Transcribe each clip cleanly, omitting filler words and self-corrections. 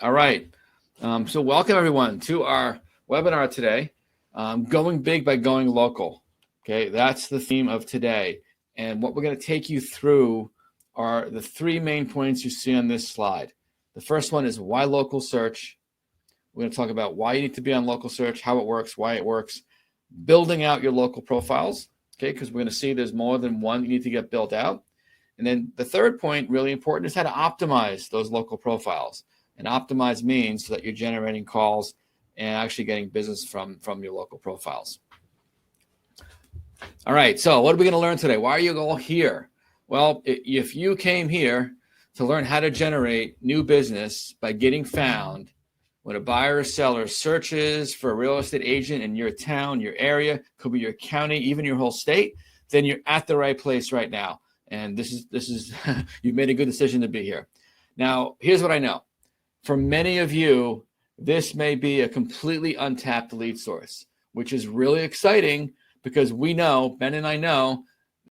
All right. So welcome everyone to our webinar today, Going Big by Going Local. Okay, that's the theme of today. And what we're going to take you through are the three main points you see on this slide. The first one is why local search. We're going to talk about why you need to be on local search, how it works, why it works, building out your local profiles, okay, because we're going to see there's more than one you need to get built out. And then the third point, really important, is how to optimize those local profiles. And optimize means so that you're generating calls and actually getting business from your local profiles. All right, so what are we going to learn today? Why are you all here? Well, if you came here to learn how to generate new business by getting found when a buyer or seller searches for a real estate agent in your town, your area, could be your county, even your whole state, then you're at the right place right now. And this is you've made a good decision to be here. Now, here's what I know. For many of you, this may be a completely untapped lead source, which is really exciting because we know, Ben and I know,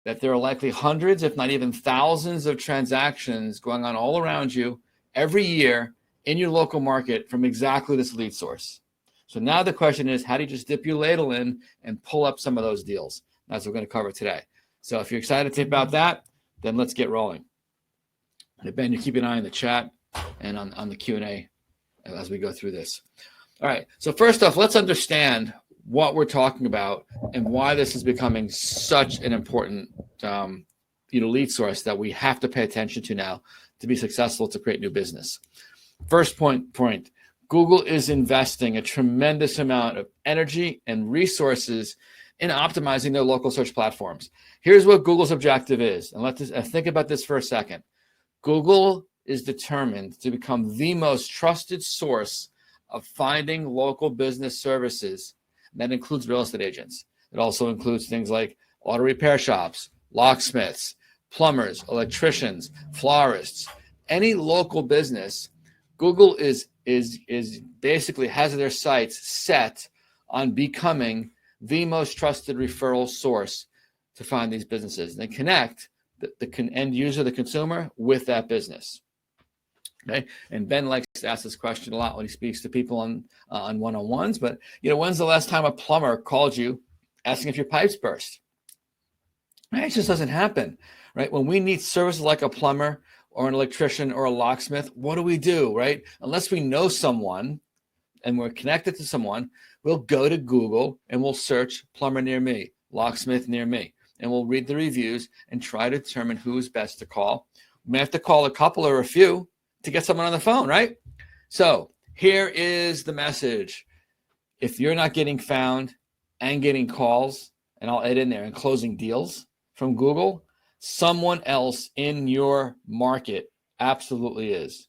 that there are likely hundreds, if not even thousands of transactions going on all around you every year in your local market from exactly this lead source. So now the question is, how do you just dip your ladle in and pull up some of those deals? That's what we're going to cover today. So if you're excited about that, then let's get rolling. And Ben, you keep an eye on the chat and on the Q&A as we go through this. All right, so first off, let's understand what we're talking about and why this is becoming such an important lead source that we have to pay attention to now to be successful to create new business. First point, Google is investing a tremendous amount of energy and resources in optimizing their local search platforms. Here's what Google's objective is, and let's think about this for a second. Google is determined to become the most trusted source of finding local business services. And that includes real estate agents. It also includes things like auto repair shops, locksmiths, plumbers, electricians, florists, any local business. Google is basically has their sights set on becoming the most trusted referral source to find these businesses. They connect the end user, the consumer, with that business. Okay, and Ben likes to ask this question a lot when he speaks to people on one-on-ones. But when's the last time a plumber called you asking if your pipes burst? It just doesn't happen, right? When we need services like a plumber or an electrician or a locksmith, what do, right? Unless we know someone and we're connected to someone, we'll go to Google and we'll search plumber near me, locksmith near me, and we'll read the reviews and try to determine who's best to call. We may have to call a couple or a few to get someone on the phone, right? So here is the message. If you're not getting found and getting calls, and I'll add in there, and closing deals from Google, someone else in your market absolutely is.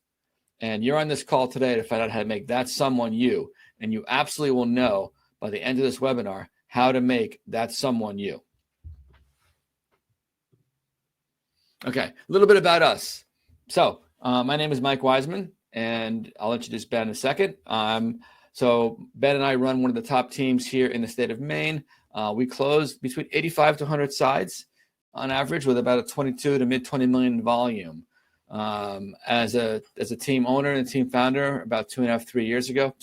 And you're on this call today to find out how to make that someone you. And you absolutely will know by the end of this webinar how to make that someone you. Okay, a little bit about us. So my name is Mike Wiseman, and I'll introduce Ben in a second. So Ben and I run one of the top teams here in the state of Maine. We close between 85 to 100 sides on average, with about a 22 to mid 20 million volume. As a team owner and team founder about 2.5 years ago.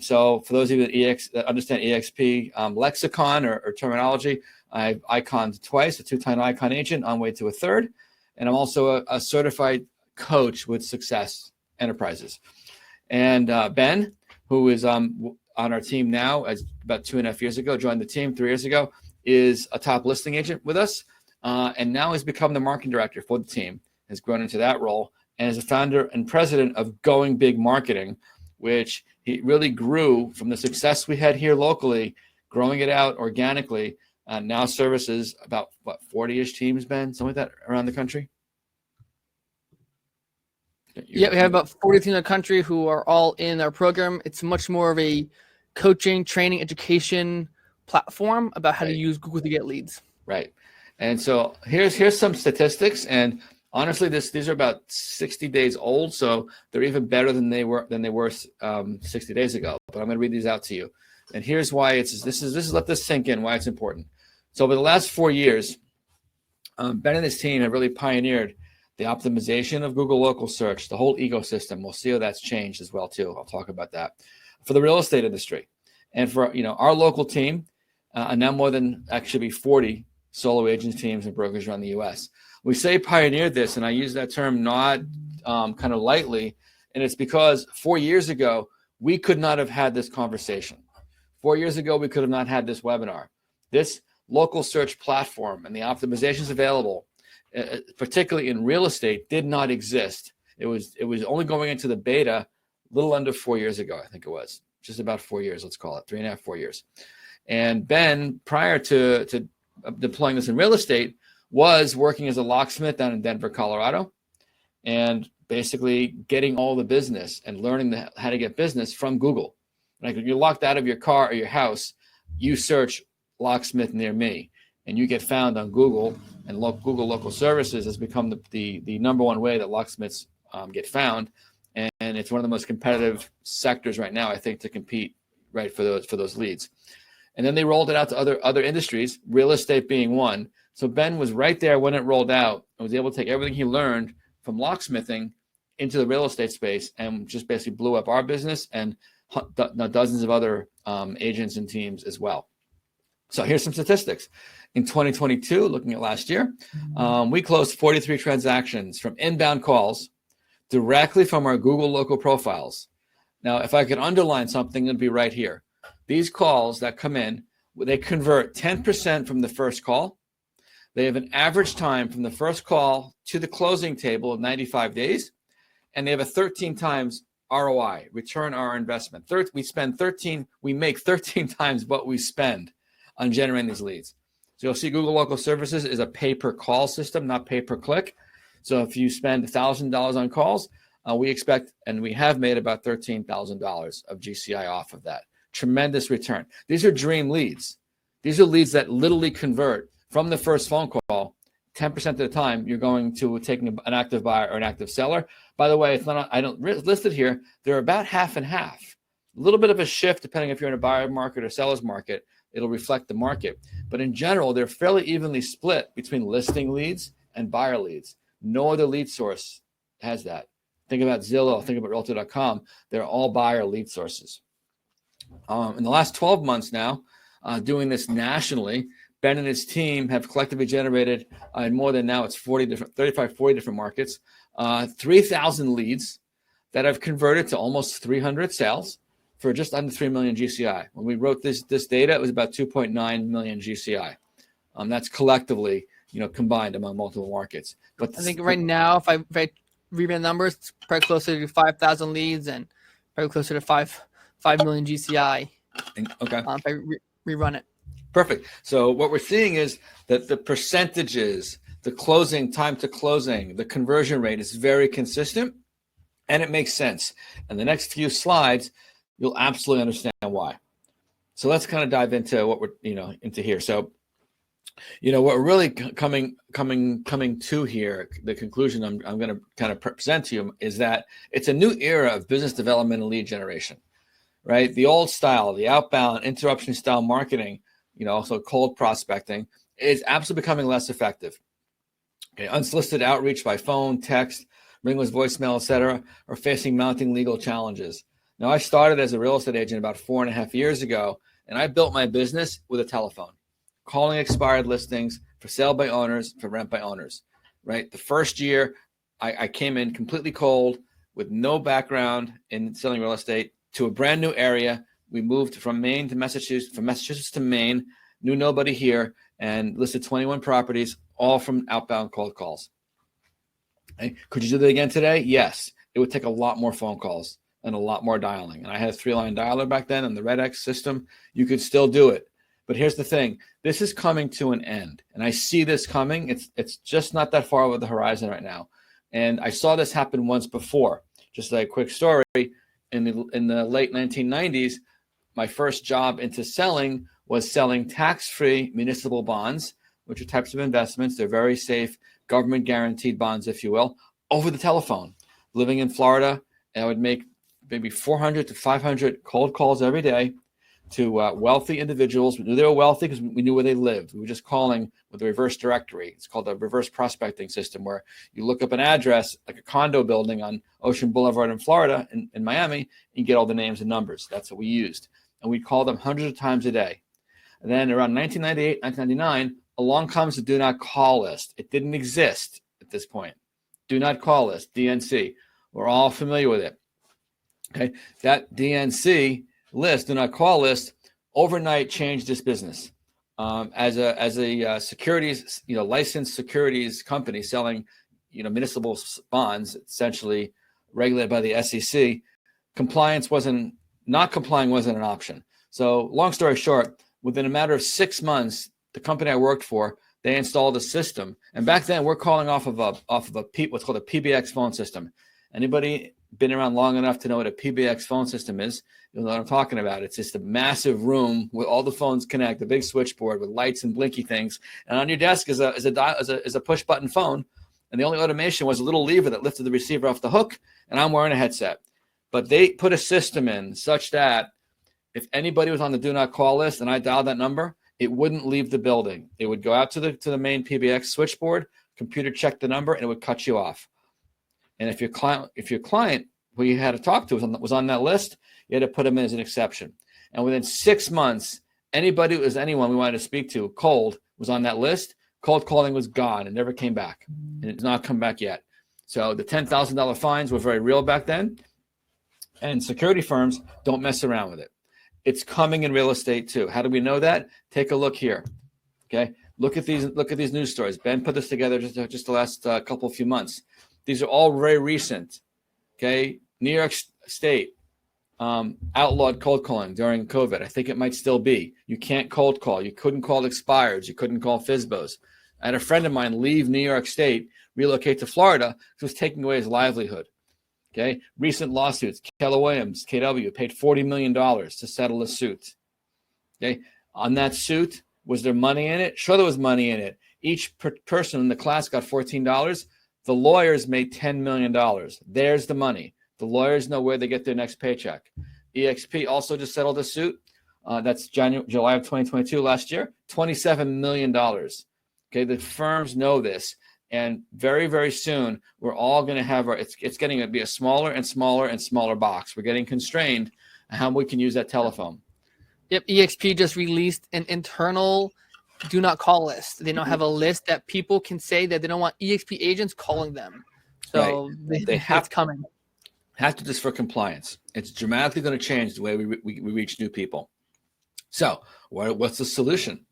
So for those of you that understand EXP lexicon or terminology, I've iconed twice, a 2-time icon agent on way to a third. And I'm also a certified coach with Success Enterprises. And Ben, who is on our team now, as about 2.5 years ago, joined the team 3 years ago, is a top listing agent with us, and now has become the marketing director for the team, has grown into that role, and is a founder and president of Going Big Marketing, which he really grew from the success we had here locally, growing it out organically, now services about, 40-ish teams, Ben, something like that, around the country? Yeah, we have about 40 teams in the country who are all in our program. It's much more of a coaching, training, education platform about how to use Google to get leads. Right. And so here's some statistics, and honestly, these are about 60 days old, so they're even better than they were 60 days ago. But I'm going to read these out to you. And here's why let this sink in, why it's important. So over the last 4 years, Ben and his team have really pioneered the optimization of Google local search, the whole ecosystem. We'll see how that's changed as well too. I'll talk about that for the real estate industry, and for our local team, and now more than actually 40 solo agent teams and brokers around the U.S. We say pioneered this, and I use that term not kind of lightly, and it's because 4 years ago we could not have had this conversation. 4 years ago we could have not had this webinar. This local search platform and the optimizations available, particularly in real estate, did not exist. It was only going into the beta a little under 4 years ago. I think it was just about 4 years. Let's call it 3.5, 4 years. And Ben, prior to deploying this in real estate, was working as a locksmith down in Denver, Colorado, and basically getting all the business and learning how to get business from Google. Like if you're locked out of your car or your house, you search locksmith near me, and you get found on Google, and Google Local Services has become the number one way that locksmiths get found, and it's one of the most competitive sectors right now, I think, to compete right for those leads. And then they rolled it out to other industries, real estate being one. So Ben was right there when it rolled out and was able to take everything he learned from locksmithing into the real estate space, and just basically blew up our business and dozens of other agents and teams as well. So here's some statistics. In 2022, looking at last year, we closed 43 transactions from inbound calls directly from our Google local profiles. Now, if I could underline something, it'd be right here. These calls that come in, they convert 10% from the first call. They have an average time from the first call to the closing table of 95 days. And they have a 13 times ROI, return on our investment. We make 13 times what we spend on generating these leads. So you'll see Google Local Services is a pay-per-call system, not pay-per-click. So if you spend $1,000 on calls, we expect, and we have made about $13,000 of GCI off of that. Tremendous return. These are dream leads. These are leads that literally convert from the first phone call. 10% of the time, you're going to taking an active buyer or an active seller. By the way, it's not, I don't list it here. They're about half and half. A little bit of a shift depending if you're in a buyer market or seller's market. It'll reflect the market. But in general, they're fairly evenly split between listing leads and buyer leads. No other lead source has that. Think about Zillow, think about Realtor.com. They're all buyer lead sources. In the last 12 months now, doing this nationally, Ben and his team have collectively generated in more than now it's 40 different markets, 3,000 leads that have converted to almost 300 sales for just under 3 million GCI. When we wrote this data, it was about 2.9 million GCI. That's collectively, combined among multiple markets. But I think right now, if I read the numbers, it's probably closer to 5,000 leads and probably closer to 5 million GCI. Okay. If I rerun it. Perfect. So what we're seeing is that the percentages, the closing time to closing, the conversion rate is very consistent, and it makes sense. And the next few slides, you'll absolutely understand why. So let's kind of dive into what we're, into here. So, what we're really coming to here, the conclusion I'm going to kind of present to you is that it's a new era of business development and lead generation, right? The old style, the outbound interruption style marketing, also cold prospecting, is absolutely becoming less effective. Okay, unsolicited outreach by phone, text, ringless voicemail, etc., are facing mounting legal challenges. Now, I started as a real estate agent about 4.5 years ago, and I built my business with a telephone, calling expired listings for sale by owners, for rent by owners, right? The first year, I came in completely cold with no background in selling real estate to a brand new area. We moved from Maine to Massachusetts, from Massachusetts to Maine, knew nobody here, and listed 21 properties, all from outbound cold calls. Okay. Could you do that again today? Yes. It would take a lot more phone calls and a lot more dialing. And I had a 3-line dialer back then on the Red X system. You could still do it. But here's the thing. This is coming to an end. And I see this coming. It's just not that far over the horizon right now. And I saw this happen once before. Just like a quick story, in the late 1990s, my first job into selling was selling tax-free municipal bonds, which are types of investments. They're very safe, government guaranteed bonds, if you will, over the telephone. Living in Florida, I would make maybe 400 to 500 cold calls every day, to wealthy individuals. We knew they were wealthy because we knew where they lived. We were just calling with the reverse directory. It's called a reverse prospecting system, where you look up an address, like a condo building on Ocean Boulevard in Florida, in Miami, and get all the names and numbers. That's what we used. And we called them hundreds of times a day. And then around 1998, 1999, along comes the do not call list. It didn't exist at this point. Do not call list, DNC. We're all familiar with it. Okay, that DNC list, do not call list, overnight changed this business. As a securities, licensed securities company selling, municipal bonds, essentially regulated by the SEC, not complying wasn't an option. So long story short, within a matter of 6 months, the company I worked for, they installed a system. And back then we're calling off of what's called a PBX phone system. Anybody been around long enough to know what a PBX phone system is, you'll know what I'm talking about. It's just a massive room with all the phones connect, a big switchboard with lights and blinky things. And on your desk is a push button phone. And the only automation was a little lever that lifted the receiver off the hook. And I'm wearing a headset. But they put a system in such that if anybody was on the do not call list and I dialed that number, it wouldn't leave the building. It would go out to the main PBX switchboard, computer checked the number, and it would cut you off. And if your client who you had to talk to was on that list, you had to put them in as an exception. And within 6 months, anyone we wanted to speak to cold was on that list. Cold calling was gone and never came back. And it's not come back yet. So the $10,000 fines were very real back then. And security firms don't mess around with it. It's coming in real estate too. How do we know that? Take a look here. Okay. Look at these news stories. Ben put this together just the last few months. These are all very recent. Okay. New York State outlawed cold calling during COVID. I think it might still be. You can't cold call. You couldn't call expireds. You couldn't call FSBOs. I had a friend of mine leave New York State, relocate to Florida, because it was taking away his livelihood. Okay. Recent lawsuits. Keller Williams, KW, paid $40 million to settle a suit. Okay. On that suit, was there money in it? Sure, there was money in it. Each person in the class got $14. The lawyers made $10 million. There's the money. The lawyers know where they get their next paycheck. EXP also just settled a suit. That's July of 2022, last year, $27 million. Okay, the firms know this. And very, very soon, we're all going to have it's getting to be a smaller and smaller and smaller box. We're getting constrained on how we can use that telephone. Yep, EXP just released an internal do not call list. They now have a list that people can say that they don't want EXP agents calling them. So right. they have coming. Have to just for compliance. It's dramatically going to change the way we reach new people. So what's the solution?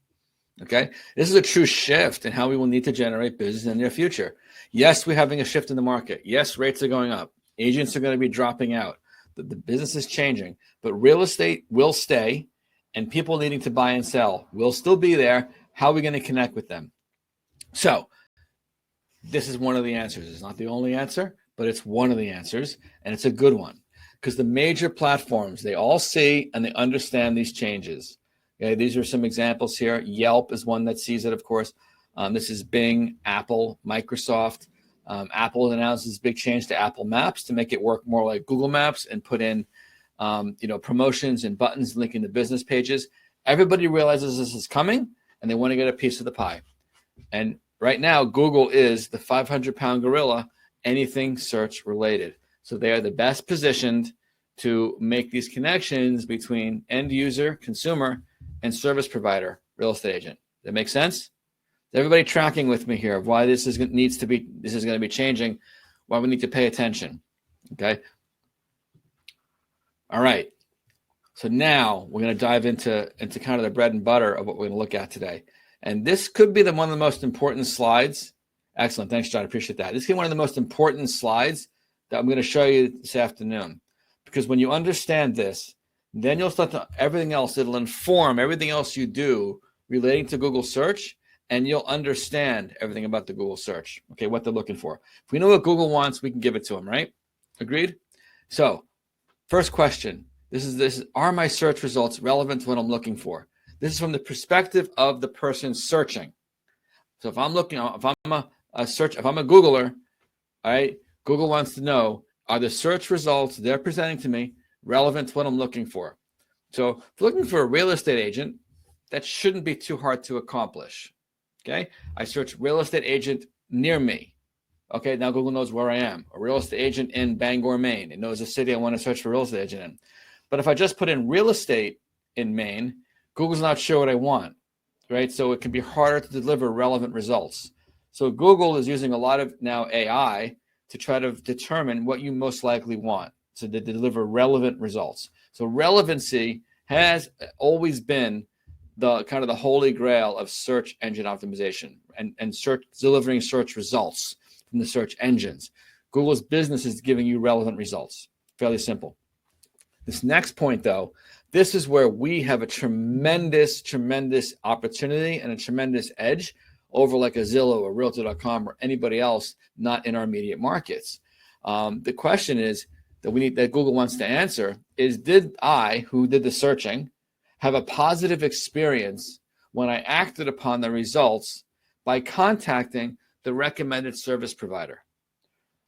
Okay. This is a true shift in how we will need to generate business in the near future. Yes, we're having a shift in the market. Yes, rates are going up. Agents are going to be dropping out. The business is changing, but real estate will stay, and people needing to buy and sell will still be there. How are we going to connect with them? So this is one of the answers. It's not the only answer, but it's one of the answers, and it's a good one, because the major platforms, they all see and they understand these changes. Okay, these are some examples here. Yelp is one that sees it, of course. This is Bing, Apple, Microsoft. Apple announces big change to Apple Maps to make it work more like Google Maps and put in promotions and buttons linking to business pages. Everybody realizes this is coming, and they want to get a piece of the pie. And right now, Google is the 500-pound gorilla, anything search related. So they are the best positioned to make these connections between end user, consumer, and service provider, real estate agent. Does that make sense? Is everybody tracking with me here of why this is going to be changing, why we need to pay attention? Okay. All right. So now we're going to dive into kind of the bread and butter of what we're going to look at today. And this could be one of the most important slides. Excellent. Thanks, John. I appreciate that. This is one of the most important slides that I'm going to show you this afternoon. Because when you understand this, then you'll start to everything else. It'll inform everything else you do relating to Google search, and you'll understand everything about the Google search, okay, what they're looking for. If we know what Google wants, we can give it to them, right? Agreed? So first question, this is are my search results relevant to what I'm looking for? This is from the perspective of the person searching. So if I'm a Googler, all right, Google wants to know, are the search results they're presenting to me relevant to what I'm looking for? So if you're looking for a real estate agent, that shouldn't be too hard to accomplish. Okay. I search real estate agent near me. Okay. Now Google knows where I am. A real estate agent in Bangor, Maine. It knows the city I want to search for a real estate agent in. But if I just put in real estate in Maine, Google's not sure what I want, right? So it can be harder to deliver relevant results. So Google is using a lot of now AI to try to determine what you most likely want, so to deliver relevant results. So relevancy has always been the kind of the holy grail of search engine optimization and search, delivering search results from the search engines. Google's business is giving you relevant results. Fairly simple. This next point, though, this is where we have a tremendous opportunity and a tremendous edge over like a Zillow or Realtor.com or anybody else not in our immediate markets. The question is that Google wants to answer is, did I, who did the searching, have a positive experience when I acted upon the results by contacting the recommended service provider?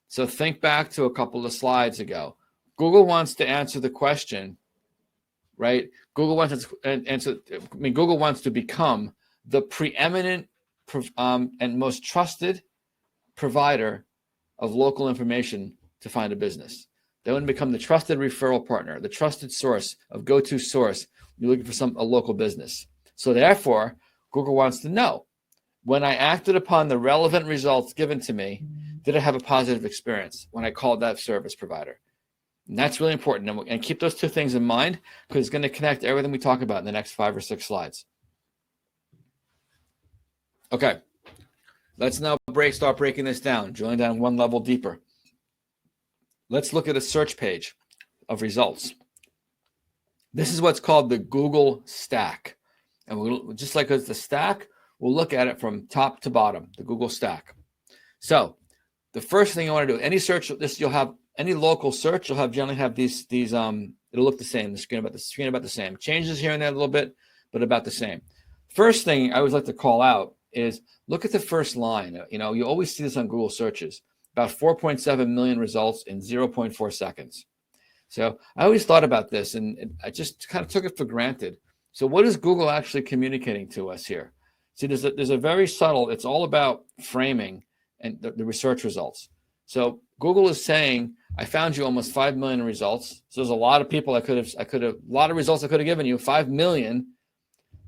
So think back to a couple of slides ago. Google wants to answer the question, right? Google wants to answer. Google wants to become the preeminent and most trusted provider of local information to find a business. They want to become the trusted referral partner, the trusted source of go-to source. You're looking for a local business. So therefore, Google wants to know, when I acted upon the relevant results given to me, did I have a positive experience when I called that service provider? And that's really important. And keep those two things in mind, because it's going to connect everything we talk about in the next 5 or 6 slides. Okay, let's now start breaking this down, drilling down one level deeper. Let's look at a search page of results. This is what's called the Google stack. And we'll, just like it's the stack, we'll look at it from top to bottom, the Google stack. So the first thing you want to do, any search, you'll have any local search, you'll generally have these it'll look the same, the screen about the same. Changes here and there a little bit, but about the same. First thing I always like to call out is look at the first line. You always see this on Google searches, about 4.7 million results in 0.4 seconds. So I always thought about this, and I just kind of took it for granted. So what is Google actually communicating to us here? See, there's a very subtle, it's all about framing and the research results. So Google is saying, I found you almost 5 million results. So there's a lot of people a lot of results I could have given you, 5 million.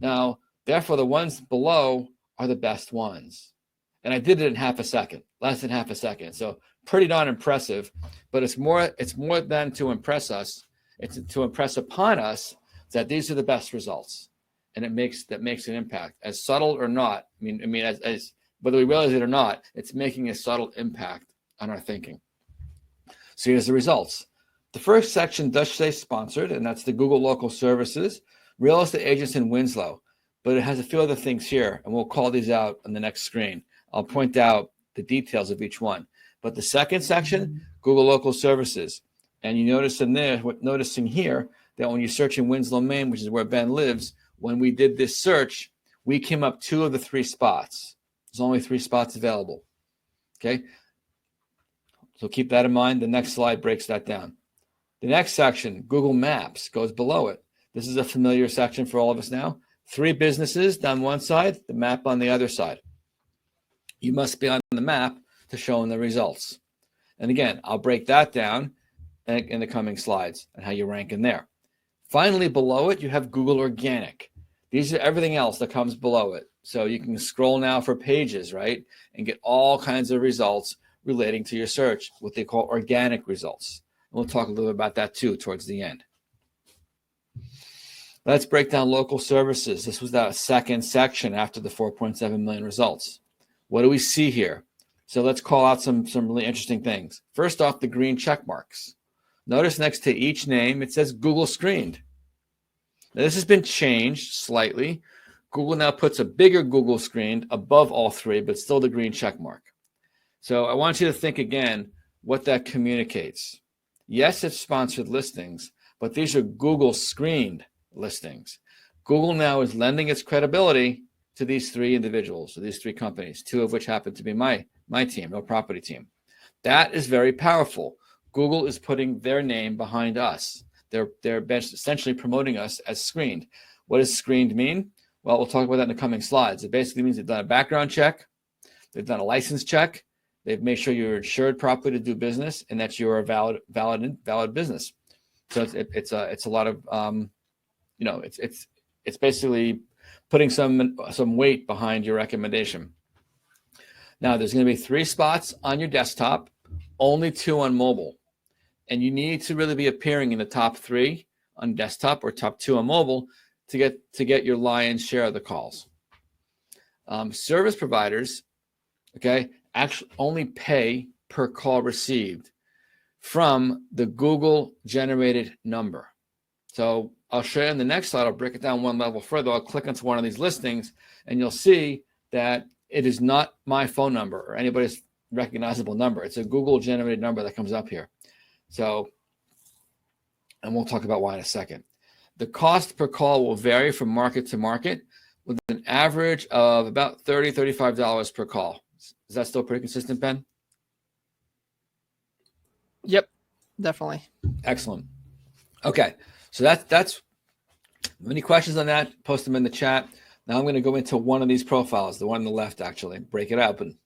Now, therefore, the ones below are the best ones. And I did it in half a second, less than half a second. So pretty darn impressive, but it's more than to impress us. It's to impress upon us that these are the best results. And that makes an impact, as subtle or not. As whether we realize it or not, it's making a subtle impact on our thinking. So here's the results. The first section does say sponsored, and that's the Google local services, real estate agents in Winslow. But it has a few other things here, and we'll call these out on the next screen. I'll point out the details of each one. But the second section, Google local services. And you noticing here that when you search in Winslow, Maine, which is where Ben lives, when we did this search, we came up 2 of the 3 spots. There's only 3 spots available. Okay. So keep that in mind. The next slide breaks that down. The next section, Google Maps, goes below it. This is a familiar section for all of us now. 3 businesses down one side, the map on the other side. You must be on the map to show in the results. And again, I'll break that down in the coming slides and how you rank in there. Finally, below it, you have Google Organic. These are everything else that comes below it. So you can scroll now for pages, right? And get all kinds of results relating to your search, what they call organic results. And we'll talk a little bit about that too towards the end. Let's break down local services. This was that second section after the 4.7 million results. What do we see here? So let's call out some really interesting things. First off, the green check marks. Notice next to each name, it says Google screened. Now, this has been changed slightly. Google now puts a bigger Google screened above all 3, but still the green check mark. So I want you to think again what that communicates. Yes, it's sponsored listings, but these are Google screened listings. Google now is lending its credibility to these 3 individuals, or these 3 companies, 2 of which happen to be my team, no property team. That is very powerful. Google is putting their name behind us. They're essentially promoting us as screened. What does screened mean? Well, we'll talk about that in the coming slides. It basically means they've done a background check, they've done a license check, they've made sure you're insured properly to do business, and that you're a valid business. So it's a lot of it's basically putting some weight behind your recommendation. Now, there's going to be 3 spots on your desktop, only 2 on mobile, and you need to really be appearing in the top 3 on desktop or top 2 on mobile to get your lion's share of the calls. Service providers, okay, actually only pay per call received from the Google generated number. So I'll show you in the next slide. I'll break it down one level further. I'll click into one of these listings, and you'll see that it is not my phone number or anybody's recognizable number. It's a Google generated number that comes up here. So, and we'll talk about why in a second. The cost per call will vary from market to market with an average of about $30, $35 per call. Is that still pretty consistent, Ben? Yep, definitely. Excellent. Okay, so that's any questions on that? Post them in the chat. Now I'm going to go into one of these profiles, the one on the left, actually, break it up, and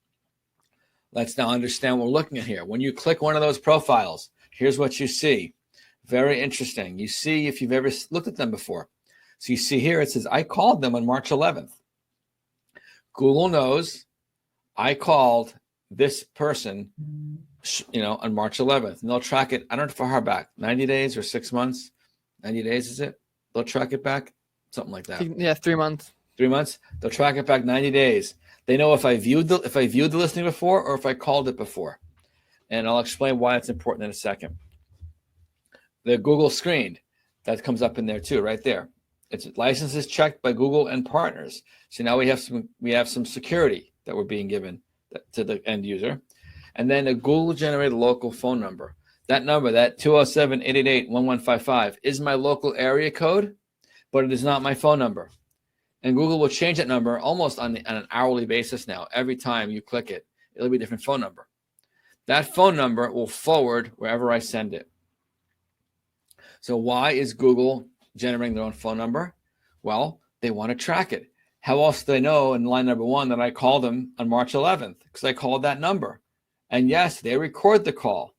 let's now understand what we're looking at here. When you click one of those profiles, here's what you see. Very interesting. You see if you've ever looked at them before. So you see here, it says, I called them on March 11th. Google knows I called this person, on March 11th. And they'll track it, I don't know how far back, 90 days or 6 months? 90 days, is it? They'll track it back? Something like that. Yeah, 3 months. 3 months? They'll track it back 90 days. They know if I viewed the listing before or if I called it before. And I'll explain why it's important in a second. The Google screened, that comes up in there too, right there. It's licenses checked by Google and partners. So now we have some security that we're being given to the end user. And then a Google generated local phone number. That number, that 207-888-1155 is my local area code, but it is not my phone number. And Google will change that number almost on an hourly basis now. Every time you click it, it'll be a different phone number. That phone number will forward wherever I send it. So why is Google generating their own phone number? Well, they want to track it. How else do they know in line number 1 that I called them on March 11th? Because I called that number. And yes, they record the call.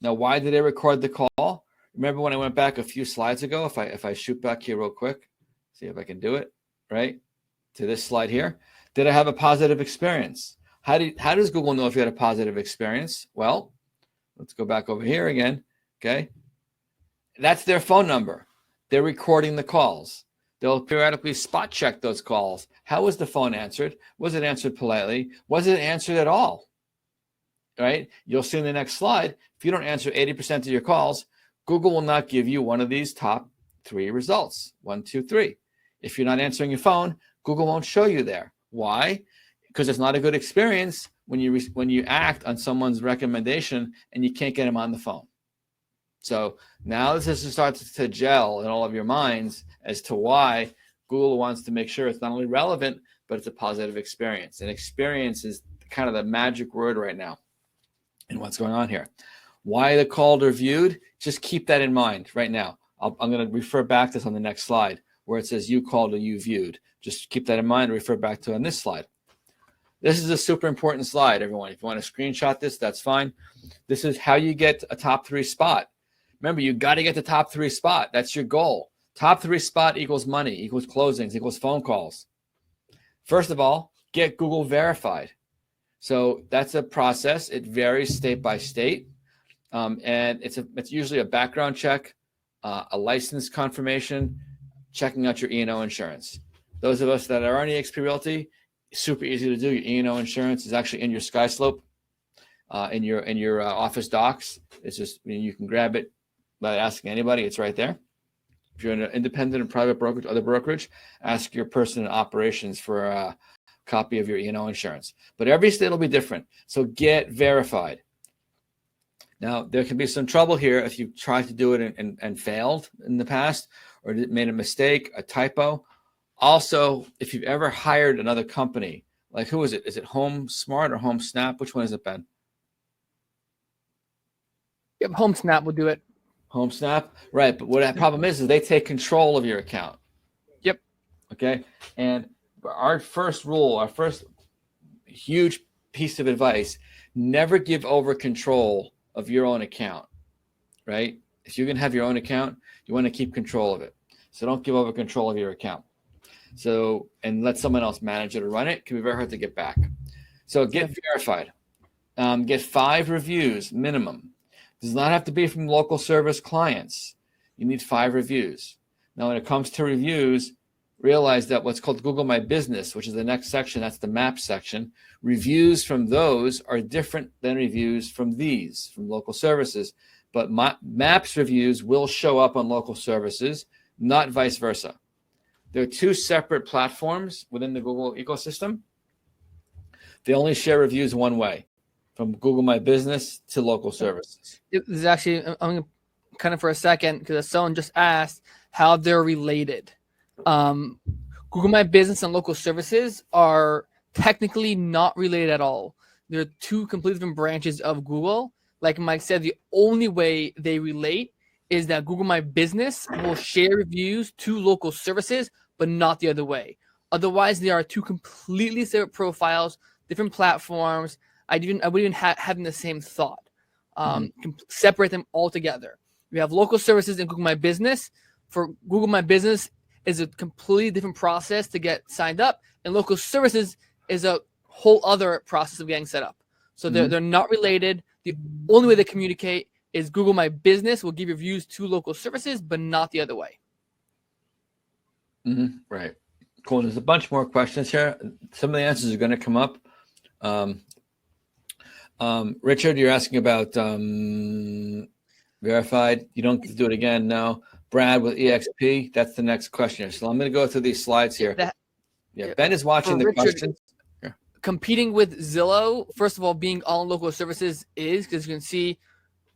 Now, why did they record the call? Remember when I went back a few slides ago? If I shoot back here real quick, see if I can do it, right? To this slide here. Did I have a positive experience? How does Google know if you had a positive experience? Well, let's go back over here again, okay? That's their phone number. They're recording the calls. They'll periodically spot check those calls. How was the phone answered? Was it answered politely? Was it answered at all? Right? You'll see in the next slide, if you don't answer 80% of your calls, Google will not give you one of these top 3 results. 1, 2, 3. If you're not answering your phone, Google won't show you there. Why? Because it's not a good experience when you act on someone's recommendation and you can't get them on the phone. So now this is to start to gel in all of your minds as to why Google wants to make sure it's not only relevant, but it's a positive experience. And experience is kind of the magic word right now in what's going on here. Why the called or viewed? Just keep that in mind right now. I'm going to refer back to this on the next slide where it says you called or you viewed. Just keep that in mind and refer back to on this slide. This is a super important slide, everyone. If you want to screenshot this, that's fine. This is how you get a top 3 spot. Remember, you got to get the top 3 spot. That's your goal. Top 3 spot equals money, equals closings, equals phone calls. First of all, get Google verified. So that's a process. It varies state by state. And it's usually a background check, a license confirmation, checking out your E&O insurance. Those of us that are on eXp Realty, super easy to do. Your E&O insurance is actually in your SkySlope, in your office docs. It's just, you can grab it without asking anybody. It's right there. If you're in an independent and private brokerage, other brokerage, ask your person in operations for a copy of your E&O insurance. But every state will be different. So get verified. Now, there can be some trouble here if you've tried to do it and failed in the past, or made a mistake, a typo. Also, if you've ever hired another company, like who is it? Is it Home Smart or Home Snap? Which one is it, Ben? Yep, Home Snap will do it. Home Snap, right? But what that problem is they take control of your account. Yep. Okay. And our first rule, our first huge piece of advice: never give over control of your own account. Right? If you can have your own account, you want to keep control of it. So don't give over control of your account. So, and let someone else manage it or run it. It can be very hard to get back. So get verified. Get 5 reviews minimum. Does not have to be from local service clients. You need 5 reviews. Now, when it comes to reviews, realize that what's called Google My Business, which is the next section, that's the map section. Reviews from those are different than reviews from these, from local services. But Maps reviews will show up on local services, not vice versa. There are 2 separate platforms within the Google ecosystem. They only share reviews one way, from Google My Business to local services. It was actually, I'm going to kind of for a second, because someone just asked how they're related. Google My Business and local services are technically not related at all. They're 2 completely different branches of Google. Like Mike said, the only way they relate is that Google My Business will share reviews to local services, but not the other way. Otherwise, they are 2 completely separate profiles, different platforms. I wouldn't even having the same thought. Separate them altogether. We have local services in Google My Business. For Google My Business is a completely different process to get signed up, and local services is a whole other process of getting set up. So they're not related. The only way they communicate is Google My Business will give reviews to local services, but not the other way. Right. Cool. There's a bunch more questions here. Some of the answers are going to come up. Richard, you're asking about verified. You don't do it again. No. Brad with EXP. That's the next question. So I'm going to go through these slides here. Ben is watching the questions. Competing with Zillow, first of all, being all local services is, because you can see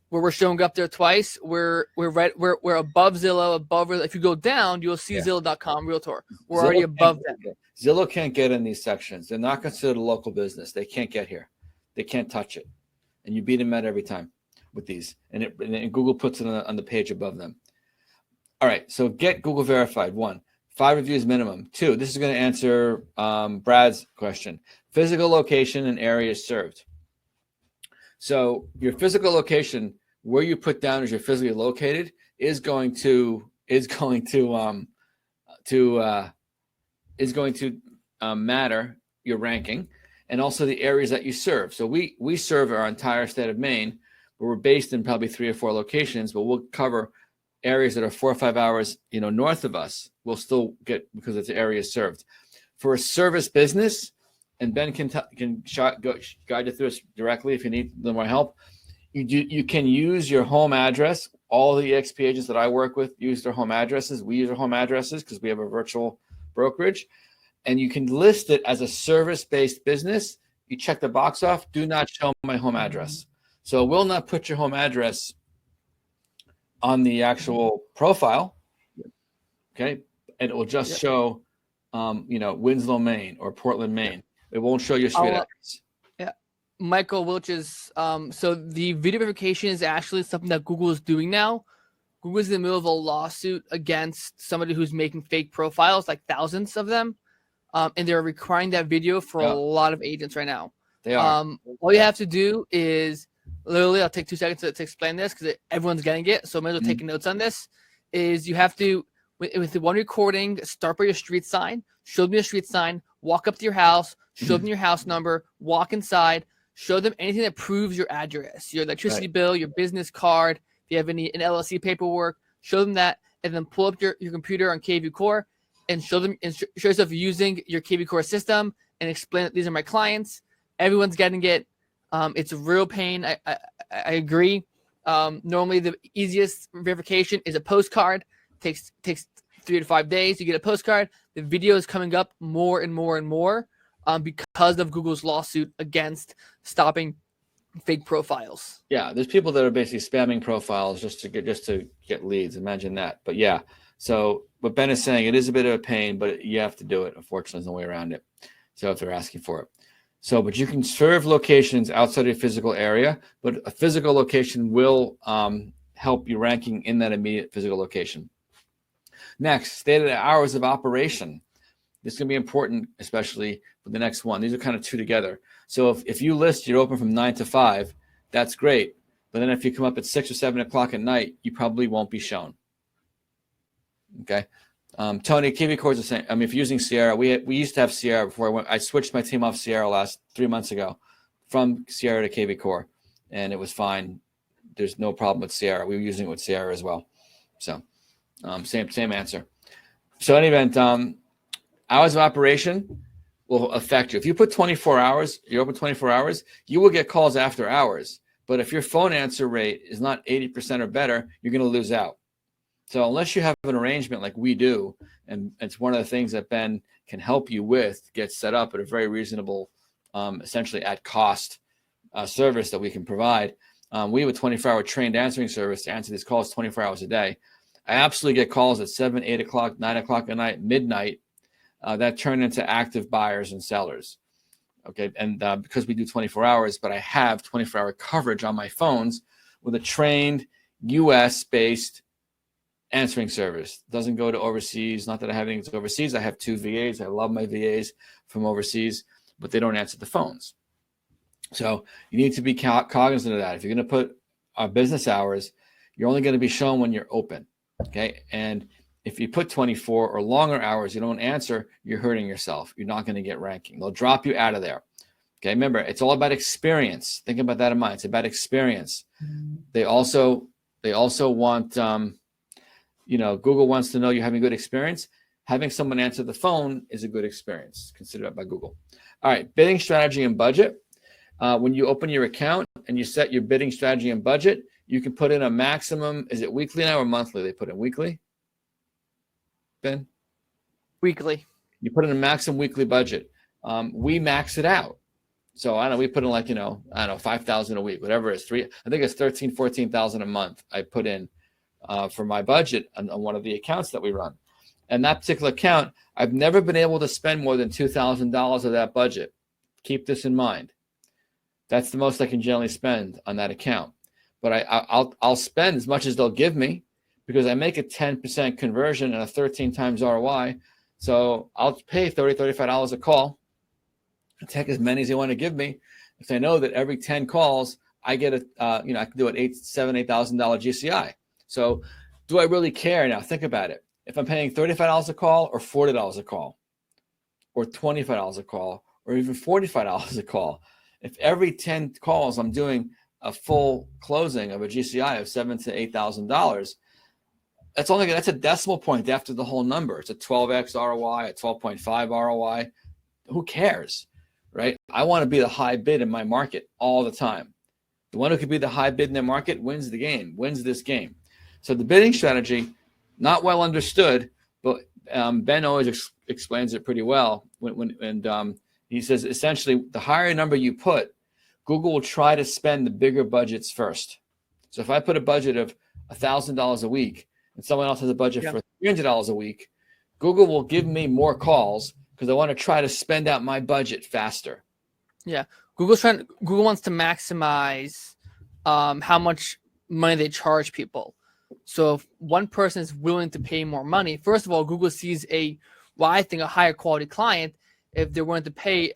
where we're showing up there twice. We're above Zillow, if you go down, you'll see Zillow.com Realtor. We're already above them. Zillow can't get in these sections. They're not considered a local business. They can't get here. They can't touch it. And you beat them at every time with these. And Google puts it on the page above them. All right. So get Google verified. 1, 5 reviews minimum. 2, this is going to answer Brad's question. Physical location and areas served. So your physical location, where you put down as you're physically located, is going to matter your ranking, and also the areas that you serve. So we serve our entire state of Maine, but we're based in probably 3 or 4 locations, but we'll cover areas that are 4 or 5 hours, north of us. We'll still get, because it's areas served. For a service business, and Ben can guide you through this directly if you need a little more help. You can use your home address. All the EXP agents that I work with use their home addresses. We use our home addresses because we have a virtual brokerage. And you can list it as a service-based business. You check the box off, do not show my home address. So it will not put your home address on the actual profile. Okay. And it will just show, Winslow, Maine, or Portland, Maine. It won't show your street address. Yeah. Michael Wilch's, so the video verification is actually something that Google is doing now. Google is in the middle of a lawsuit against somebody who's making fake profiles, like thousands of them. And they're requiring that video for a lot of agents right now. They are. All you have to do is, literally, I'll take 2 seconds to explain this because everyone's getting it. So I might as well take notes on this. Is you have to, with the one recording, start by your street sign, show them your street sign, walk up to your house, show them your house number, walk inside, show them anything that proves your address, your electricity bill, your business card, if you have an LLC paperwork, show them that, and then pull up your computer on KV Core and show yourself using your KV Core system and explain that these are my clients. Everyone's getting it. It's a real pain. I agree. Normally the easiest verification is a postcard. Takes 3 to 5 days. You get a postcard. The video is coming up more and more and more because of Google's lawsuit against stopping fake profiles. Yeah, there's people that are basically spamming profiles just to get leads. Imagine that. But yeah, so what Ben is saying, it is a bit of a pain, but you have to do it. Unfortunately, there's no way around it. So if they're asking for it. So, but you can serve locations outside of your physical area, but a physical location will help you ranking in that immediate physical location. Next, stated hours of operation. This is going to be important, especially for the next one. These are kind of two together. So if you list you're open from 9 to 5, that's great. But then if you come up at 6 or 7 o'clock at night, you probably won't be shown. Okay. Tony, KV Core is the same. I mean, if you're using Sierra, we used to have Sierra before I switched my team off Sierra last 3 months ago from Sierra to KV Core, and it was fine. There's no problem with Sierra. We were using it with Sierra as well. So same answer. So in any event, hours of operation will affect you. If you put 24 hours, you're open 24 hours, you will get calls after hours. But if your phone answer rate is not 80% or better, you're going to lose out. So unless you have an arrangement like we do, and it's one of the things that Ben can help you with, get set up at a very reasonable, essentially at cost service that we can provide. We have a 24-hour trained answering service to answer these calls 24 hours a day. I absolutely get calls at 7, 8 o'clock, 9 o'clock at night, midnight, that turn into active buyers and sellers. Okay, and because we do 24 hours, but I have 24-hour coverage on my phones with a trained US-based answering service. It doesn't go to overseas. Not that I have anything to overseas. I have 2 VAs. I love my VAs from overseas, but they don't answer the phones. So you need to be cognizant of that. If you're going to put business hours, you're only going to be shown when you're open. Okay, and if you put 24 or longer hours, you don't answer, you're hurting yourself. You're not going to get ranking. They'll drop you out of there. Okay, remember, it's all about experience. Think about that in mind. It's about experience. They also want, Google wants to know you're having good experience. Having someone answer the phone is a good experience, considered by Google. All right, bidding strategy and budget. When you open your account and you set your bidding strategy and budget, you can put in a maximum. Is it weekly now or monthly? They put in weekly. Ben? Weekly. You put in a maximum weekly budget. We max it out. So I don't know, we put in 5,000 a week, whatever it is. I think it's 13, 14,000 a month I put in for my budget on one of the accounts that we run. And that particular account, I've never been able to spend more than $2,000 of that budget. Keep this in mind. That's the most I can generally spend on that account. But I'll spend as much as they'll give me, because I make a 10% conversion and a 13 times ROI. So I'll pay $30, $35 a call. I'll take as many as they want to give me. If they know that every 10 calls, I get I can do an $8,000 GCI. So do I really care? Now think about it. If I'm paying $35 a call or $40 a call or $25 a call or even $45 a call, if every 10 calls I'm doing a full closing of a GCI of $7,000 to $8,000, that's a decimal point after the whole number. It's a 12x ROI, a 12.5 ROI. Who cares, right? I want to be the high bid in my market all the time. The one who could be the high bid in their market wins the game, wins this game. So the bidding strategy, not well understood, but Ben always explains it pretty well. When he says, essentially, the higher number you put, Google will try to spend the bigger budgets first. So if I put a budget of $1,000 a week and someone else has a budget for $300 a week, Google will give me more calls because I want to try to spend out my budget faster. Yeah, Google wants to maximize how much money they charge people. So if one person is willing to pay more money, first of all, Google sees a higher quality client. If they're willing to pay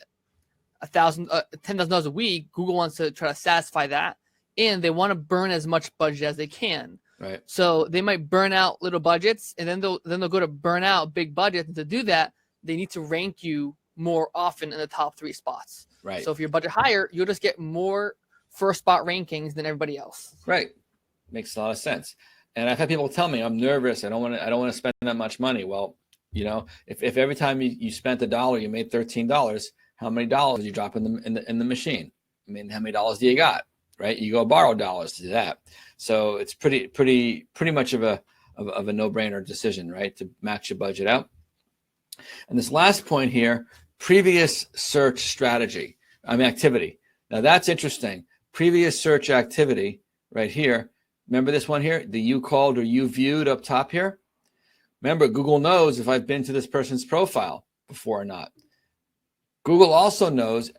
$10,000 a week, Google wants to try to satisfy that, and they want to burn as much budget as they can. Right. So they might burn out little budgets, and then they'll go to burn out big budgets. And to do that, they need to rank you more often in the top 3 spots. Right. So if your budget higher, you'll just get more first spot rankings than everybody else. Right. Makes a lot of sense. And I've had people tell me I'm nervous. I don't want to spend that much money. Well, if every time you spent $1, you made $13, how many dollars you drop in the machine? I mean, how many dollars do you got? Right? You go borrow dollars to do that. So it's pretty much of a no-brainer decision, right? To max your budget out. And this last point here, previous search strategy, activity. Now that's interesting. Previous search activity right here. Remember this one here, the you called or you viewed up top here? Remember, Google knows if I've been to this person's profile before or not. Google also knows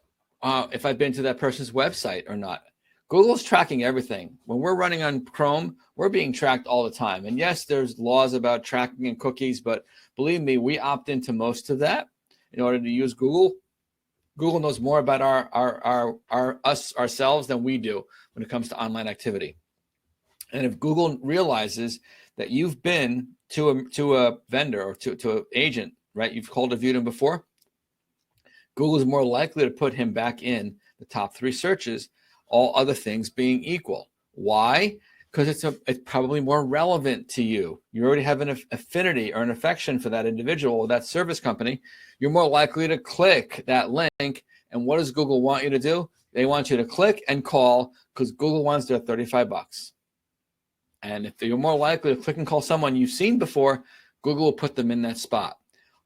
if I've been to that person's website or not. Google's tracking everything. When we're running on Chrome, we're being tracked all the time. And yes, there's laws about tracking and cookies, but believe me, we opt into most of that in order to use Google. Google knows more about ourselves than we do when it comes to online activity. And if Google realizes that you've been to a vendor or to an agent, right? You've called or viewed him before, Google is more likely to put him back in the top 3 searches, all other things being equal. Why? Because it's probably more relevant to you. You already have an affinity or an affection for that individual or that service company. You're more likely to click that link. And what does Google want you to do? They want you to click and call because Google wants their $35. And if you're more likely to click and call someone you've seen before, Google will put them in that spot.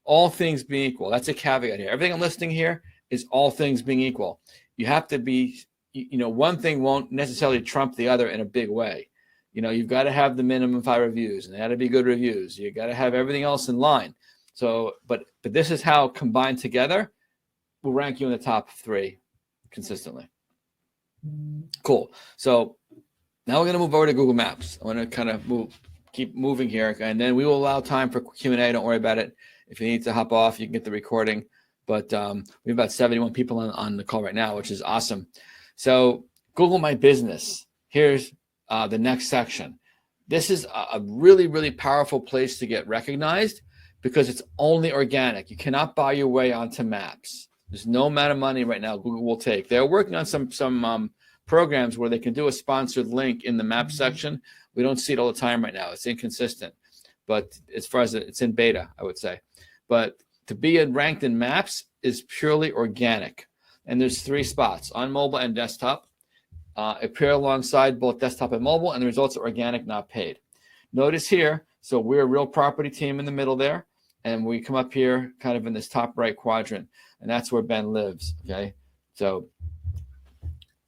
All things being equal. That's a caveat here. Everything I'm listing here is all things being equal. You have to be, one thing won't necessarily trump the other in a big way. You've got to have the minimum 5 reviews, and they got to be good reviews. You got to have everything else in line. So, but this is how combined together will rank you in the top 3 consistently. Cool. So now we're going to move over to Google Maps. I want to kind of keep moving here, and then we will allow time for Q&A. Don't worry about it. If you need to hop off, you can get the recording. But we have about 71 people on the call right now, which is awesome. So Google My Business. Here's the next section. This is a really, really powerful place to get recognized because it's only organic. You cannot buy your way onto Maps. There's no amount of money right now Google will take. They're working on some programs where they can do a sponsored link in the map section. We don't see it all the time right now. It's inconsistent. But as far as it's in beta, I would say. But to be ranked in Maps is purely organic. And there's 3 spots, on mobile and desktop. Appear alongside both desktop and mobile, and the results are organic, not paid. Notice here, so we're a real property team in the middle there, and we come up here kind of in this top right quadrant, and that's where Ben lives, okay? So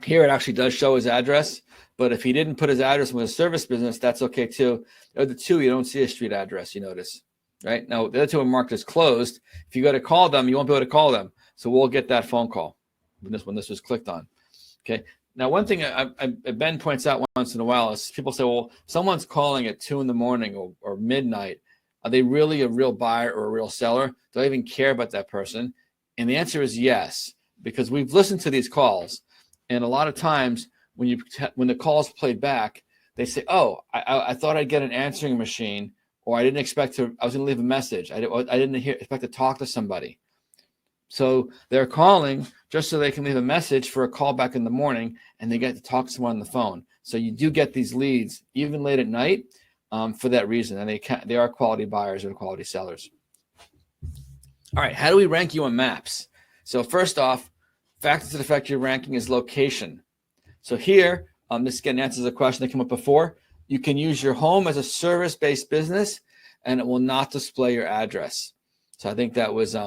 here it actually does show his address, but if he didn't put his address with a service business, that's okay too. The other 2, you don't see a street address, you notice, right? Now, the other 2 are marked as closed. If you go to call them, you won't be able to call them, so we'll get that phone call when this was clicked on, okay? Now, one thing Ben points out once in a while is people say, well, someone's calling at 2 a.m. or midnight. Are they really a real buyer or a real seller? Do I even care about that person? And the answer is yes, because we've listened to these calls. And a lot of times when the call's played back, they say, oh, I thought I'd get an answering machine, or I didn't expect I was going to leave a message. I didn't expect to talk to somebody. So they're calling just so they can leave a message for a call back in the morning, and they get to talk to someone on the phone. So you do get these leads even late at night for that reason, and they are quality buyers or quality sellers. All right, how do we rank you on Maps? So first off, factors that affect your ranking is location. So here, this again answers a question that came up before. You can use your home as a service-based business, and it will not display your address. So I think that was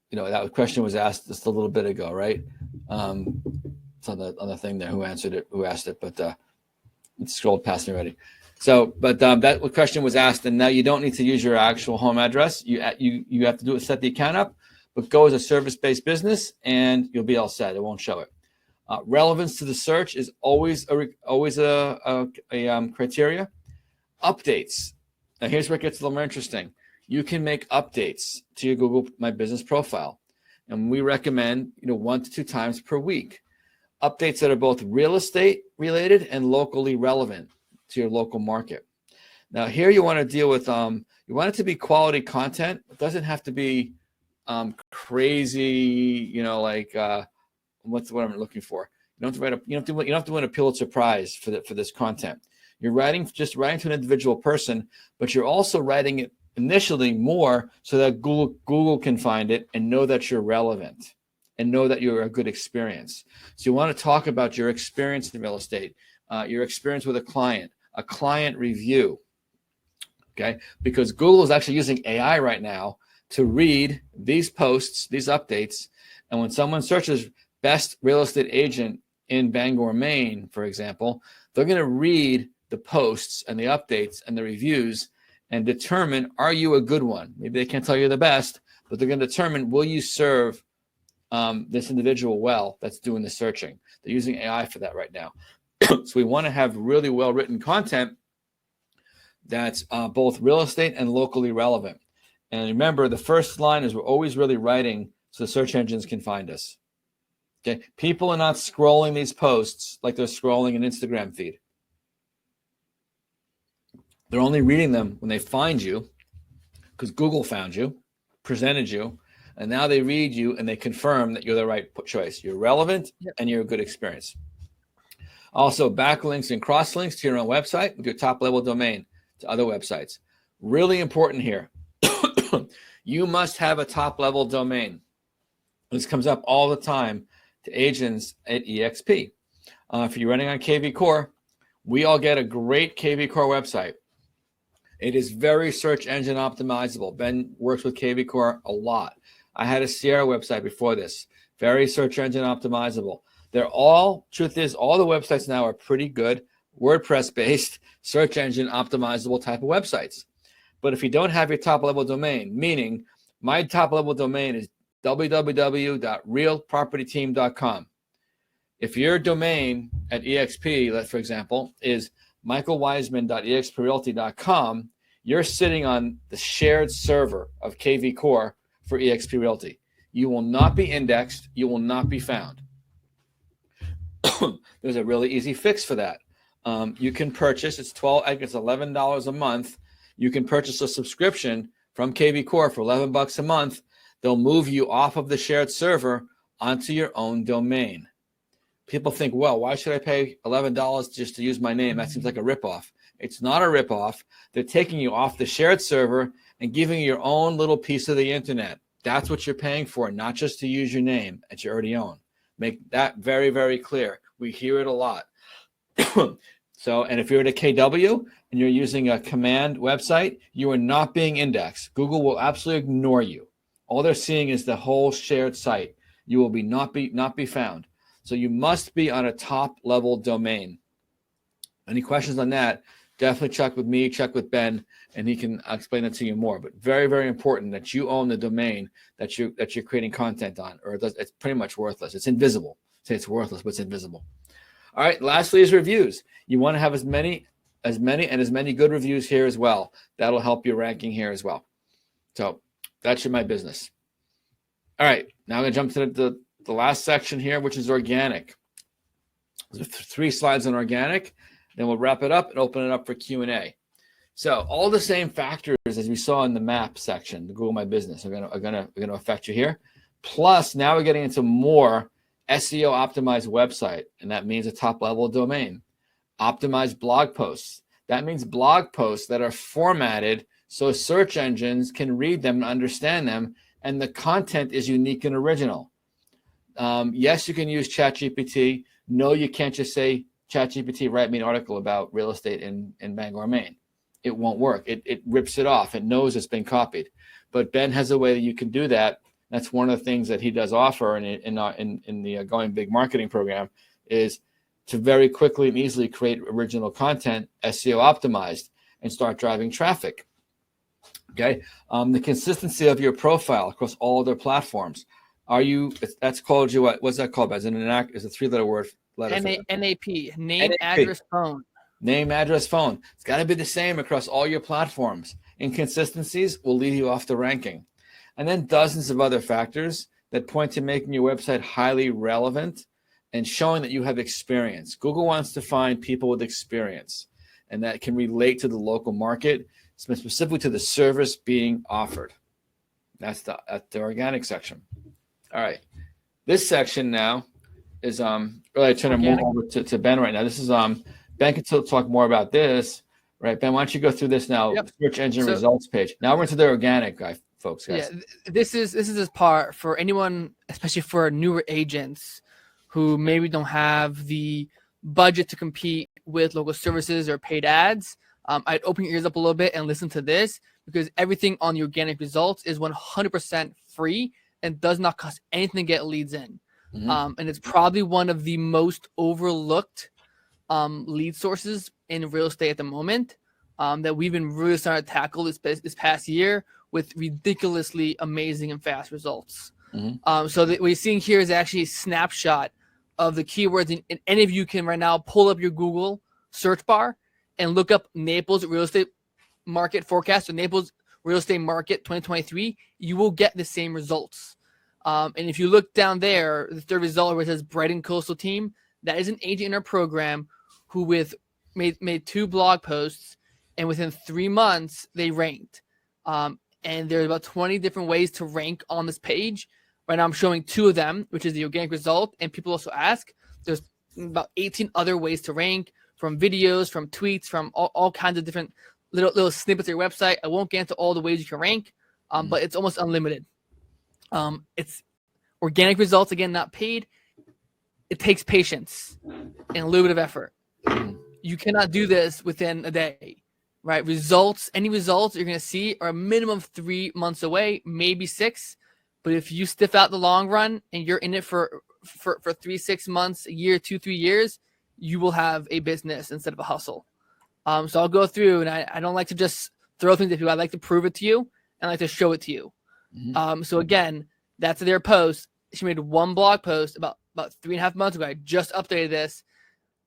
that question was asked just a little bit ago, right? It's on the thing there who asked it, but it scrolled past me already. So, but that question was asked, and now you don't need to use your actual home address. You have to set the account up, but go as a service-based business, and you'll be all set. It won't show it. Relevance to the search is always a criteria. Updates. Now, here's where it gets a little more interesting. You can make updates to your Google My Business profile, and we recommend 1 to 2 times per week. Updates that are both real estate related and locally relevant to your local market. Now, here you want to deal with you want it to be quality content. It doesn't have to be crazy, what's what I'm looking for. You don't have to win a Pulitzer Prize for this content. You're writing to an individual person, but you're also writing it initially more so that Google can find it and know that you're relevant and know that you're a good experience. So you want to talk about your experience in real estate, your experience with a client review, okay? Because Google is actually using AI right now to read these posts, these updates, and when someone searches best real estate agent in Bangor, Maine, for example, they're going to read the posts and the updates and the reviews and determine, are you a good one? Maybe they can't tell you the best, but they're going to determine, will you serve this individual well that's doing the searching. They're using AI for that right now. So we want to have really well-written content that's both real estate and locally relevant. And remember, the first line is we're always really writing so the search engines can find us. Okay, people are not scrolling these posts like they're scrolling an Instagram feed. They're only reading them when they find you because Google found you, presented you, and now they read you and they confirm that you're the right choice. You're relevant and you're a good experience. Also, backlinks and crosslinks to your own website with your top-level domain to other websites. Really important here. You must have a top-level domain. This comes up all the time to agents at EXP. If you're running on KV Core, we all get a great KV Core website. It is very search engine optimizable. Ben works with KV Core a lot. I had a Sierra website before this. Very search engine optimizable. Truth is, all the websites now are pretty good, WordPress-based, search engine optimizable type of websites. But if you don't have your top-level domain, meaning my top-level domain is www.realpropertyteam.com. If your domain at EXP, for example, is michaelwiseman.exprealty.com, you're sitting on the shared server of KV Core for EXP Realty. You will not be indexed. You will not be found. There's a really easy fix for that. You can purchase, it's $11 a month. You can purchase a subscription from KV Core for $11 a month. They'll move you off of the shared server onto your own domain. People think, well, why should I pay $11 just to use my name? That seems like a ripoff. It's not a ripoff. They're taking you off the shared server and giving you your own little piece of the internet. That's what you're paying for, not just to use your name that you already own. Make that very, very clear. We hear it a lot. And if you're at a KW and you're using a command website, you are not being indexed. Google will absolutely ignore you. All they're seeing is the whole shared site. You will not be found. So you must be on a top-level domain. Any questions on that? Definitely check with me, check with Ben, and he can explain it to you more. But very, very important that you own the domain that you're creating content on, or it's pretty much worthless. It's invisible. Say it's worthless, but it's invisible. All right. Lastly is reviews. You want to have as many good reviews here as well. That'll help your ranking here as well. So that's my business. All right. Now I'm going to jump to the last section here, which is organic. There's 3 slides on organic. Then we'll wrap it up and open it up for Q&A. So all the same factors as we saw in the map section, the Google My Business, are going to affect you here. Plus, now we're getting into more SEO optimized website, and that means a top-level domain. Optimized blog posts. That means blog posts that are formatted so search engines can read them and understand them, and the content is unique and original. Yes, you can use ChatGPT. No, you can't just say, ChatGPT, write me an article about real estate in Bangor, Maine. It won't work. It rips it off. It knows it's been copied. But Ben has a way that you can do that. That's one of the things that he does offer in the Going Big marketing program, is to very quickly and easily create original content, SEO optimized, and start driving traffic. Okay. The consistency of your profile across all other platforms. That's called you what? What's that called? Is it is a 3-letter word? NAP, name, address, phone. Name, address, phone. It's got to be the same across all your platforms. Inconsistencies will lead you off the ranking. And then dozens of other factors that point to making your website highly relevant and showing that you have experience. Google wants to find people with experience and that can relate to the local market, specifically to the service being offered. That's the organic section. All right. This section now is really turning more over to Ben right now. This is Ben can talk more about this, right? Ben, why don't you go through this now? Yep. Search engine results page. Now we're into the organic guy, folks. Guys. Yeah, this is this part for anyone, especially for newer agents who maybe don't have the budget to compete with local services or paid ads. I'd open your ears up a little bit and listen to this, because everything on the organic results is 100% free and does not cost anything to get leads in. Mm-hmm. And it's probably one of the most overlooked lead sources in real estate at the moment, that we've been really starting to tackle this past year with ridiculously amazing and fast results. Mm-hmm. What you're seeing here is actually a snapshot of the keywords, and any of you can right now pull up your Google search bar and look up Naples real estate market forecast or Naples real estate market 2023. You will get the same results. And if you look down there, the third result where it says Brighton Coastal Team, that is an agent in our program who made 2 blog posts, and within 3 months they ranked. And there's about 20 different ways to rank on this page. Right now I'm showing 2 of them, which is the organic result. And people also ask, there's about 18 other ways to rank, from videos, from tweets, from all kinds of different little snippets of your website. I won't get into all the ways you can rank, but it's almost unlimited. It's organic results, again, not paid. It takes patience and a little bit of effort. You cannot do this within a day, right? Any results you're going to see are a minimum of 3 months away, maybe 6. But if you stiff out the long run and you're in it for 3, 6 months, a year, 2, 3 years, you will have a business instead of a hustle. So I'll go through, and I don't like to just throw things at you. I like to prove it to you, and I like to show it to you. So again, that's their post. She made 1 blog post about 3.5 months ago. I just updated this,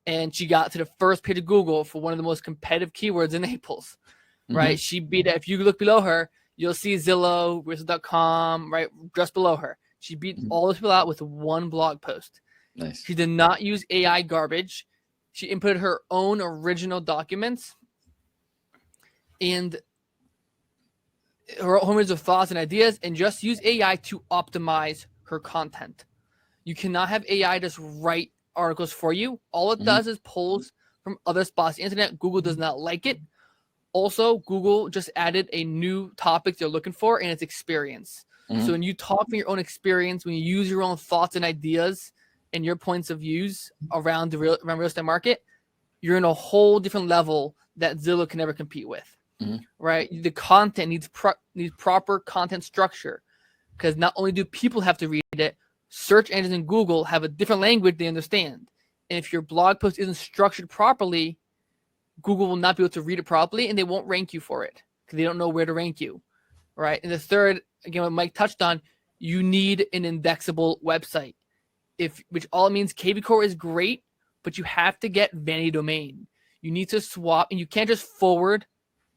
and she got to the first page of Google for one of the most competitive keywords in Naples, right? She beat it. If you look below her, you'll see Zillow, Realtors.com, right, just below her. She beat all those people out with 1 blog post. Nice. She did not use AI garbage. She inputted her own original documents and her hundreds of thoughts and ideas, and just use AI to optimize her content. You cannot have AI just write articles for you. All it does is pulls from other spots. The internet, Google does not like it. Also, Google just added a new topic they're looking for, and it's experience. So when you talk from your own experience, when you use your own thoughts and ideas and your points of views around the real estate market, you're in a whole different level that Zillow can never compete with, right? The content needs proper content structure, because not only do people have to read it, search engines in Google have a different language they understand. And if your blog post isn't structured properly, Google will not be able to read it properly, and they won't rank you for it because they don't know where to rank you, right? And the third, again, what Mike touched on, you need an indexable website. Which all means KV Core is great, but you have to get vanity domain. You need to swap, and you can't just forward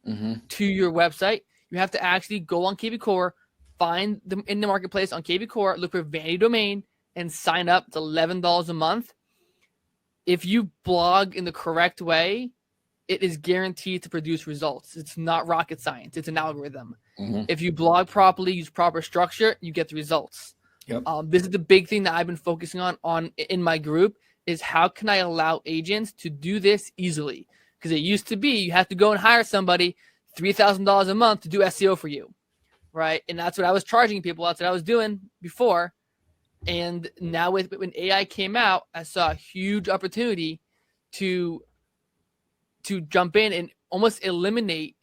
to your website. You have to actually go on KV Core, find them in the marketplace on KV Core, look for vanity domain, and sign up. It's $11 a month. If you blog in the correct way, it is guaranteed to produce results. It's not rocket science. It's an algorithm. If you blog properly, use proper structure, you get the results. Yep. This is the big thing that I've been focusing on in my group, is how can I allow agents to do this easily? Because it used to be you have to go and hire somebody $3,000 a month to do SEO for you, right? And that's what I was charging people. That's what I was doing before. And now when AI came out, I saw a huge opportunity to jump in and almost eliminate,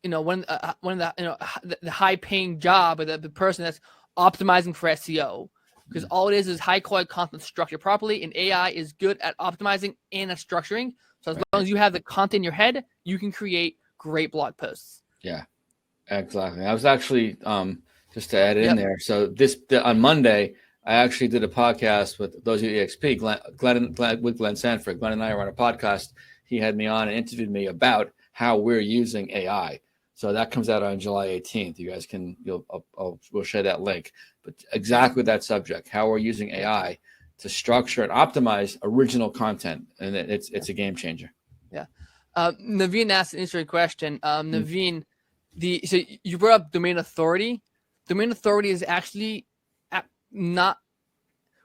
one of the high paying job, or the person that's optimizing for SEO, because all it is high quality content structured properly, and AI is good at optimizing and at structuring. So as long as you have the content in your head, you can create great blog posts. Yeah, exactly. I was actually just to add it in there. So on Monday, I actually did a podcast with those of EXP, with Glenn Sanford. Glenn and I were on a podcast. He had me on and interviewed me about how we're using AI. So that comes out on July 18th. You guys can, we'll share that link. But exactly that subject, how we're using AI to structure and optimize original content, and it's a game changer. Yeah. Naveen asked an interesting question. Naveen, so you brought up domain authority. Domain authority is actually not,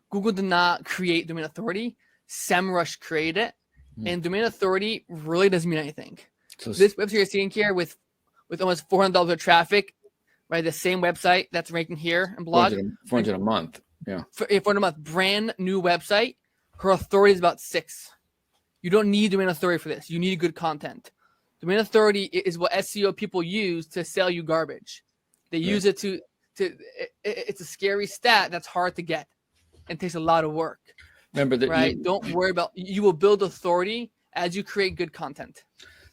Google did not create domain authority. SEMrush created it, and domain authority really doesn't mean anything. So this website you're seeing here with almost $400 of traffic, right? The same website that's ranking here in blog. 400 a month. Yeah. 400 a month, brand new website. Her authority is about 6. You don't need domain authority for this. You need good content. Domain authority is what SEO people use to sell you garbage. They use it to it's a scary stat that's hard to get and takes a lot of work. Remember that, right? Don't worry about, you will build authority as you create good content.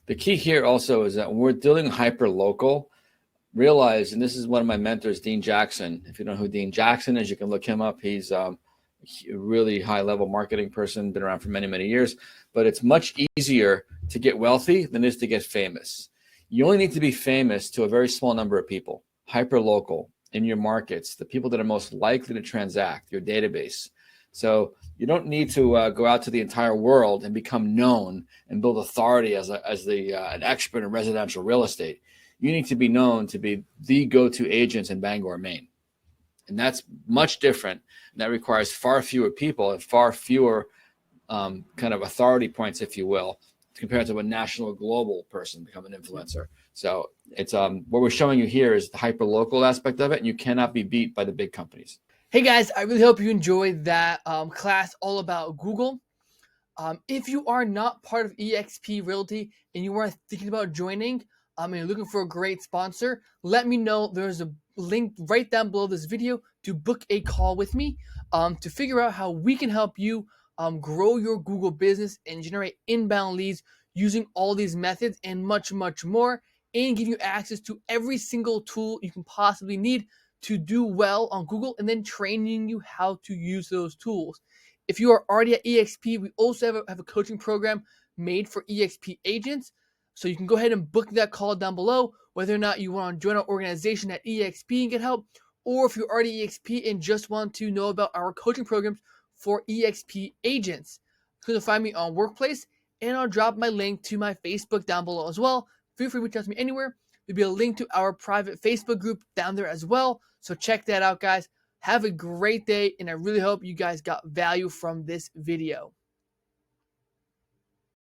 The key here also is that when we're dealing hyper local, realize, and this is one of my mentors, Dean Jackson. If you don't know who Dean Jackson is, you can look him up. He's a really high-level marketing person, been around for many, many years. But it's much easier to get wealthy than it is to get famous. You only need to be famous to a very small number of people, hyper-local, in your markets, the people that are most likely to transact, your database. So you don't need to go out to the entire world and become known and build authority as an expert in residential real estate. You need to be known to be the go-to agents in Bangor, Maine. And that's much different. And that requires far fewer people and far fewer kind of authority points, if you will, compared to a national global person become an influencer. So it's what we're showing you here is the hyper local aspect of it, and you cannot be beat by the big companies. Hey guys, I really hope you enjoyed that class all about Google. If you are not part of eXp Realty and you are thinking about joining and you're looking for a great sponsor, let me know. There's a link right down below this video to book a call with me to figure out how we can help you grow your Google business and generate inbound leads using all these methods and much, much more, and give you access to every single tool you can possibly need to do well on Google, and then training you how to use those tools. If you are already at eXp, we also have a coaching program made for eXp agents. So you can go ahead and book that call down below, whether or not you want to join our organization at eXp and get help, or if you're already eXp and just want to know about our coaching programs for eXp agents. You can find me on Workplace, and I'll drop my link to my Facebook down below as well. Feel free to reach out to me anywhere. There'll be a link to our private Facebook group down there as well. So check that out, guys. Have a great day, and I really hope you guys got value from this video.